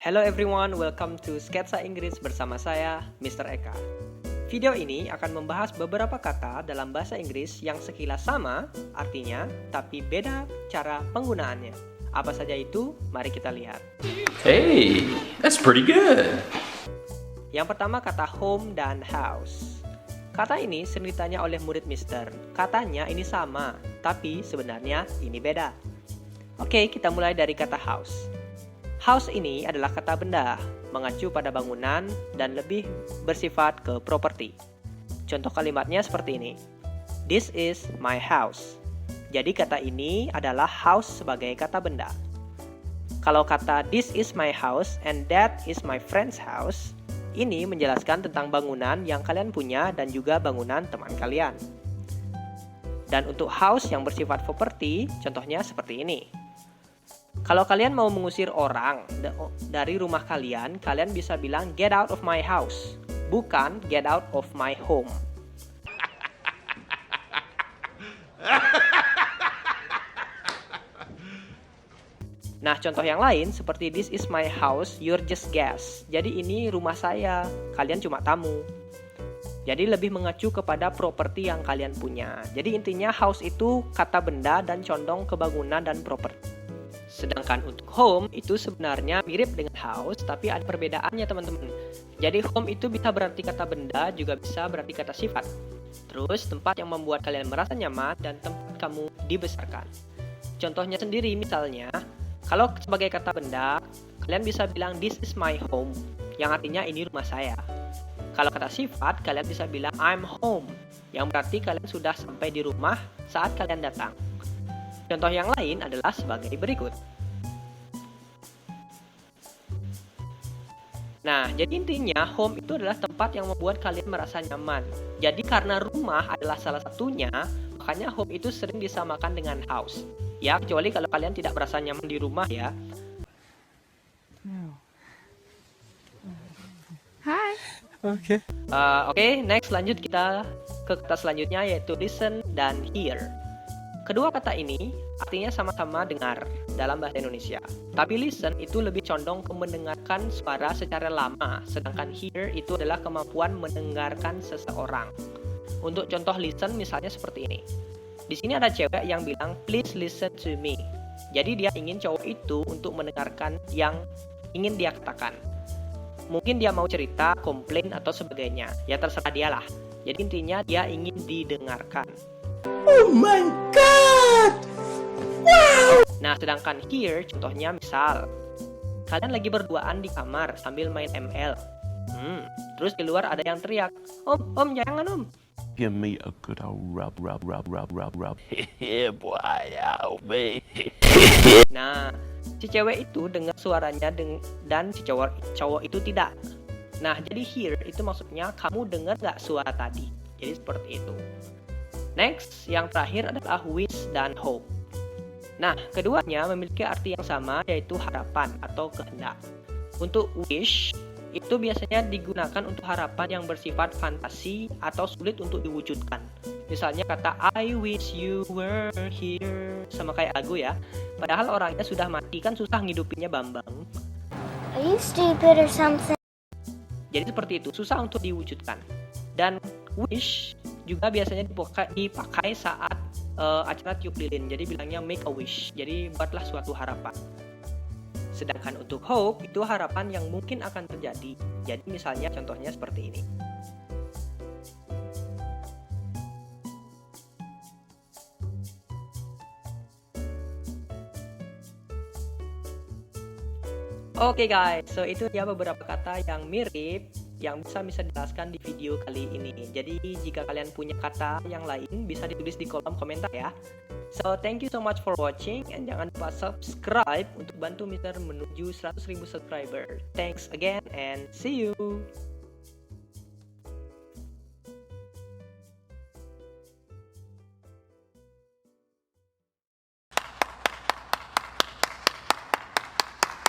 Hello everyone, welcome to Sketsa Inggris bersama saya, Mr. Eka. Video ini akan membahas beberapa kata dalam bahasa Inggris yang sekilas sama artinya, tapi beda cara penggunaannya. Apa saja itu? Mari kita lihat. Hey, that's pretty good. Yang pertama kata home dan house. Kata ini sering ditanya oleh murid Mister. Katanya ini sama, tapi sebenarnya ini beda. Oke, kita mulai dari kata house. House ini adalah kata benda, mengacu pada bangunan dan lebih bersifat ke properti. Contoh kalimatnya seperti ini. This is my house. Jadi kata ini adalah house sebagai kata benda. Kalau kata this is my house and that is my friend's house, ini menjelaskan tentang bangunan yang kalian punya dan juga bangunan teman kalian. Dan untuk house yang bersifat properti, contohnya seperti ini. Kalau kalian mau mengusir orang dari rumah kalian, kalian bisa bilang get out of my house, bukan get out of my home. Nah, contoh yang lain seperti this is my house, you're just guest. Jadi ini rumah saya, kalian cuma tamu. Jadi lebih mengacu kepada properti yang kalian punya. Jadi intinya house itu kata benda dan condong ke bangunan dan properti. Sedangkan untuk home itu sebenarnya mirip dengan house, tapi ada perbedaannya teman-teman. Jadi home itu bisa berarti kata benda, juga bisa berarti kata sifat. Terus tempat yang membuat kalian merasa nyaman dan tempat kamu dibesarkan. Contohnya sendiri misalnya, kalau sebagai kata benda, kalian bisa bilang this is my home, yang artinya ini rumah saya. Kalau kata sifat, kalian bisa bilang I'm home, yang berarti kalian sudah sampai di rumah saat kalian datang. Contoh yang lain adalah sebagai berikut. Nah, jadi intinya home itu adalah tempat yang membuat kalian merasa nyaman. Jadi karena rumah adalah salah satunya, makanya home itu sering disamakan dengan house. Ya, kecuali kalau kalian tidak merasa nyaman di rumah ya. Hi. Oke, next lanjut kita ke kata selanjutnya yaitu listen dan hear. Kedua kata ini artinya sama-sama dengar dalam bahasa Indonesia. Tapi listen itu lebih condong ke mendengarkan suara secara lama, sedangkan hear itu adalah kemampuan mendengarkan seseorang. Untuk contoh listen misalnya seperti ini. Di sini ada cewek yang bilang please listen to me. Jadi dia ingin cowok itu untuk mendengarkan yang ingin dia katakan. Mungkin dia mau cerita, komplain atau sebagainya. Ya terserah dia lah. Jadi intinya dia ingin didengarkan. Oh my god! Wow! Nah, sedangkan here, contohnya misal, kalian lagi berduaan di kamar sambil main ML. Terus di luar ada yang teriak, Om, jangan om. Give me a good old rub. Yeah, boy, help me. Nah, si cewek itu dengar suaranya dan si cowok itu tidak. Nah, jadi here itu maksudnya kamu dengar gak suara tadi. Jadi seperti itu. Next, yang terakhir adalah wish dan hope. Nah, keduanya memiliki arti yang sama yaitu harapan atau kehendak. Untuk wish, itu biasanya digunakan untuk harapan yang bersifat fantasi atau sulit untuk diwujudkan. Misalnya kata I wish you were here, sama kayak lagu ya. Padahal orangnya sudah mati kan susah ngidupinnya Bambang. Are you stupid or something? Jadi seperti itu, susah untuk diwujudkan. Dan wish juga biasanya dipakai saat acara tiup lilin. Jadi bilangnya make a wish. Jadi buatlah suatu harapan. Sedangkan untuk hope itu harapan yang mungkin akan terjadi. Jadi misalnya contohnya seperti ini. Oke guys, so itu ya beberapa kata yang mirip yang bisa dijelaskan di video kali ini. Jadi jika kalian punya kata yang lain bisa ditulis di kolom komentar ya. So thank you so much for watching and jangan lupa subscribe untuk bantu Mister menuju 100.000 subscriber. Thanks again and see you.